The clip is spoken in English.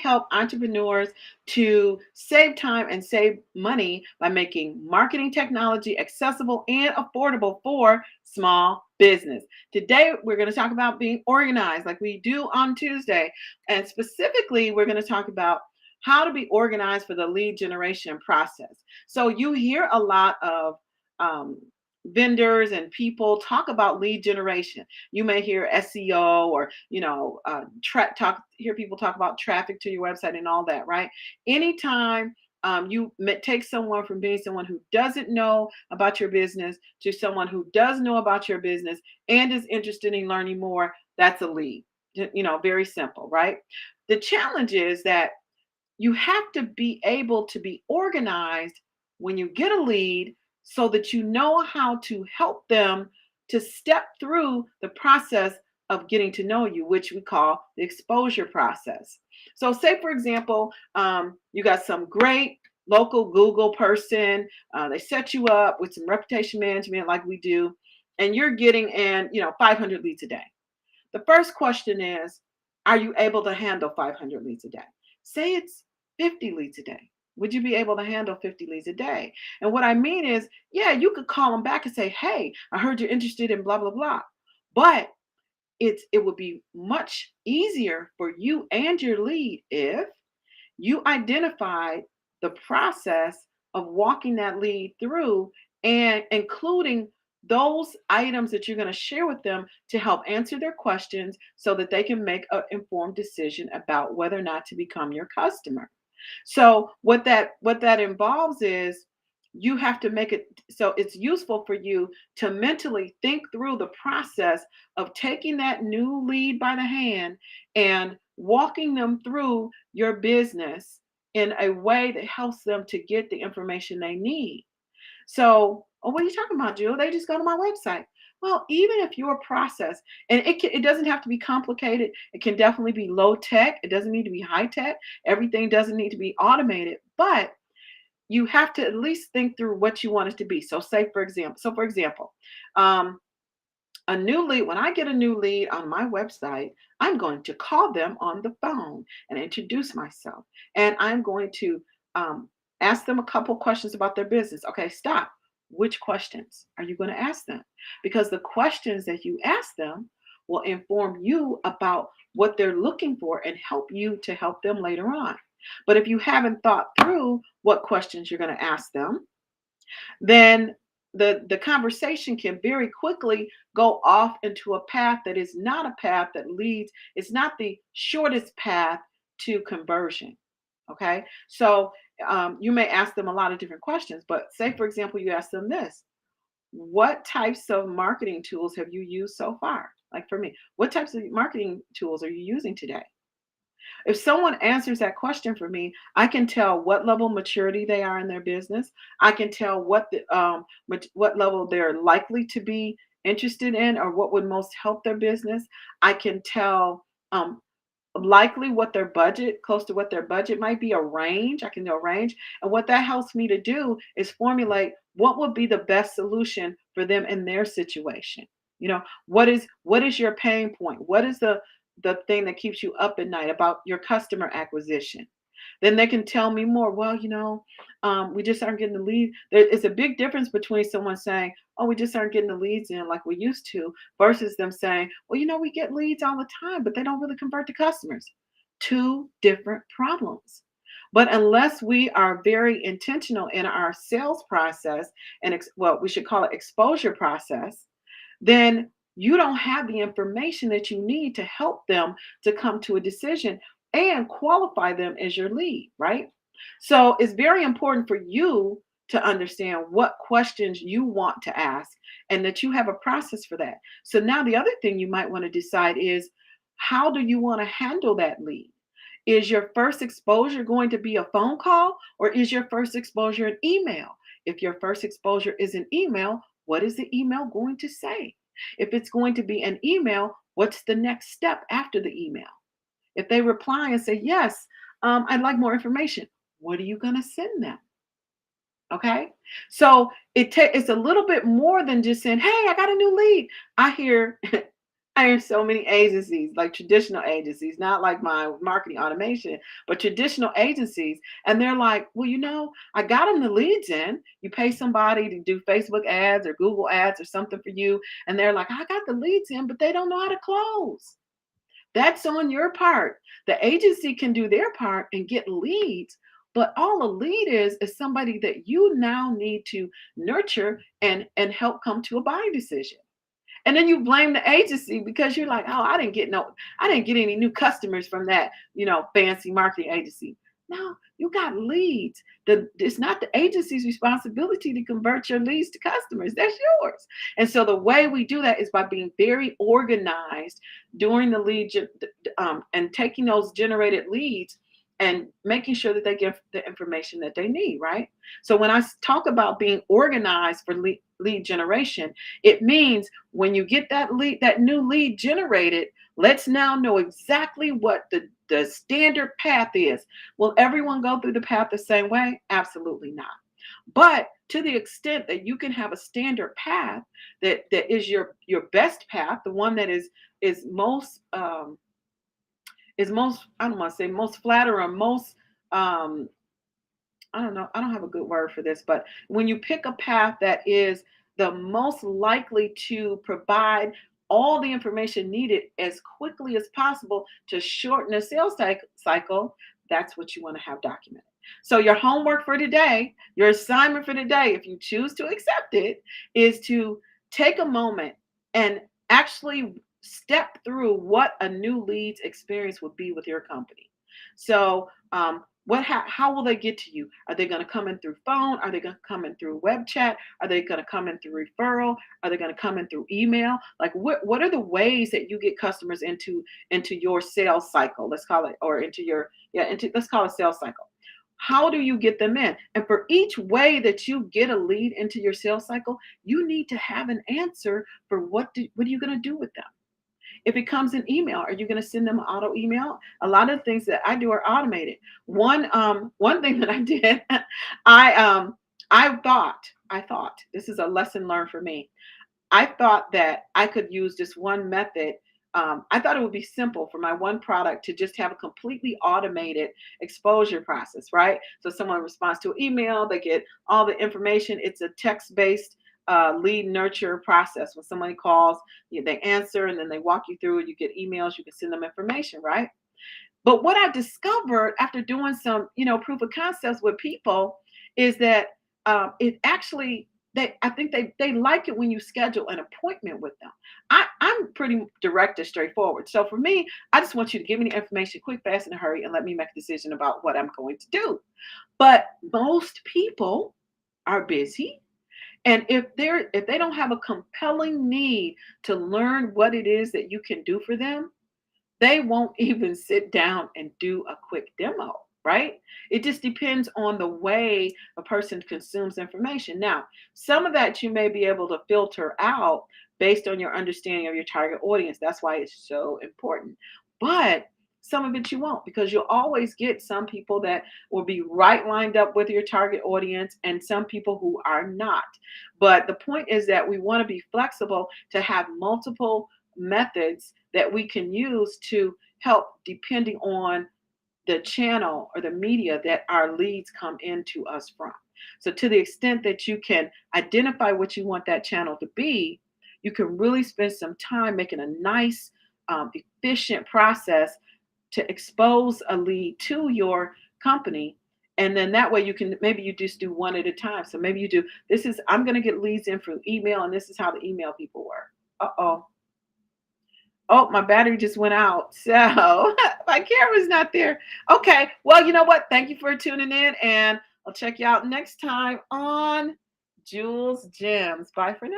help entrepreneurs to save time and save money by making marketing technology accessible and affordable for small business. Today, we're going to talk about being organized like we do on Tuesday. And specifically, we're going to talk about how to be organized for the lead generation process. So, you hear a lot of um, vendors and people talk about lead generation. You may hear SEO or hear people talk about traffic to your website and all that, right? Anytime take someone from being someone who doesn't know about your business to someone who does know about your business and is interested in learning more, that's a lead. Very simple, right? The challenge is that you have to be able to be organized when you get a lead so that you know how to help them to step through the process of getting to know you, which we call the exposure process. So, say for example, you got some great local Google person, they set you up with some reputation management like we do, and you're getting in, 500 leads a day. The first question is, are you able to handle 500 leads a day? Say it's 50 leads a day. Would you be able to handle 50 leads a day? And what I mean is, yeah, you could call them back and say, hey, I heard you're interested in blah, blah, blah. But it would be much easier for you and your lead if you identified the process of walking that lead through and including those items that you're going to share with them to help answer their questions so that they can make an informed decision about whether or not to become your customer. So what that involves is you have to make it so it's useful for you to mentally think through the process of taking that new lead by the hand and walking them through your business in a way that helps them to get the information they need. So, oh, what are you talking about, Jill? They just go to my website. Well, even if your process, and it doesn't have to be complicated, it can definitely be low tech. It doesn't need to be high tech. Everything doesn't need to be automated, but you have to at least think through what you want it to be. So for example, um, a new lead, when I get a new lead on my website, I'm going to call them on the phone and introduce myself. And I'm going to um, ask them a couple questions about their business. Okay, stop. Which questions are you going to ask them? Because the questions that you ask them will inform you about what they're looking for and help you to help them later on. But if you haven't thought through what questions you're going to ask them, then the conversation can very quickly go off into a path that is not a path that leads, it's not the shortest path to conversion. Okay, so you may ask them a lot of different questions, but say for example you ask them this: what types of marketing tools have you used so far? Like for me, what types of marketing tools are you using today? If someone answers that question for me, I can tell what level of maturity they are in their business. I can tell what level they're likely to be interested in or what would most help their business. I can tell likely what their budget, close to what their budget might be, a range. I can know a range. And what that helps me to do is formulate what would be the best solution for them in their situation. What is your pain point? What is the thing that keeps you up at night about your customer acquisition? Then they can tell me more. Well, we just aren't getting the lead. There is a big difference between someone saying, oh, we just aren't getting the leads in like we used to, versus them saying, well, we get leads all the time, but they don't really convert to customers. Two different problems. But unless we are very intentional in our sales process and what we should call it exposure process, then you don't have the information that you need to help them to come to a decision and qualify them as your lead, right? So it's very important for you to understand what questions you want to ask and that you have a process for that. So now the other thing you might want to decide is, how do you want to handle that lead? Is your first exposure going to be a phone call, or is your first exposure an email? If your first exposure is an email, what is the email going to say? If it's going to be an email, what's the next step after the email? If they reply and say, yes, I'd like more information, what are you going to send them? Okay. So it's a little bit more than just saying, hey, I got a new lead. I hear I hear so many agencies, like traditional agencies, not like my marketing automation, but traditional agencies. And they're like, well, I got them the leads in. You pay somebody to do Facebook ads or Google ads or something for you. And they're like, I got the leads in, but they don't know how to close. That's on your part. The agency can do their part and get leads, but all a lead is somebody that you now need to nurture and help come to a buying decision. And then you blame the agency because you're like, oh, I didn't get any new customers from that, fancy marketing agency. No, you got leads. It's not the agency's responsibility to convert your leads to customers. That's yours. And so the way we do that is by being very organized during the and taking those generated leads and making sure that they get the information that they need, right? So when I talk about being organized for lead generation, it means when you get that new lead generated, let's now know exactly what the standard path is. Will everyone go through the path the same way? Absolutely not. But to the extent that you can have a standard path that is your best path, the one that is most I don't want to say most flatter or most um I don't know, I don't have a good word for this, but when you pick a path that is the most likely to provide all the information needed as quickly as possible to shorten the sales cycle, that's what you want to have documented. So your homework for today, your assignment for today, if you choose to accept it, is to take a moment and actually step through what a new leads experience would be with your company. So how will they get to you? Are they going to come in through phone? Are they going to come in through web chat? Are they going to come in through referral? Are they going to come in through email? Like what are the ways that you get customers into your sales cycle? Let's call it, or into your into let's call it sales cycle. How do you get them in? And for each way that you get a lead into your sales cycle, you need to have an answer for what are you going to do with them? If it comes in email, are you going to send them an auto email? A lot of the things that I do are automated. One thing that I did, I thought this is a lesson learned for me. I thought that I could use this one method. I thought it would be simple for my one product to just have a completely automated exposure process, right? So someone responds to an email, they get all the information. It's a text-based lead nurture process. When somebody calls, they answer and then they walk you through it. You get emails, you can send them information, right? But what I discovered after doing some, proof of concepts with people is that it actually I think they like it when you schedule an appointment with them. I'm pretty direct and straightforward. So for me, I just want you to give me the information quick, fast, in a hurry, and let me make a decision about what I'm going to do. But most people are busy. And if they don't have a compelling need to learn what it is that you can do for them, they won't even sit down and do a quick demo, right? It just depends on the way a person consumes information. Now, some of that you may be able to filter out based on your understanding of your target audience. That's why it's so important. But some of it you won't, because you'll always get some people that will be right lined up with your target audience and some people who are not. But the point is that we want to be flexible to have multiple methods that we can use to help depending on the channel or the media that our leads come into us from. So to the extent that you can identify what you want that channel to be, you can really spend some time making a nice, efficient process to expose a lead to your company. And then that way maybe you just do one at a time. So maybe you do, I'm going to get leads in through email, and this is how the email people work. Uh-oh. Oh, my battery just went out. So my camera's not there. Okay. Well, you know what? Thank you for tuning in, and I'll check you out next time on Jules Gems. Bye for now.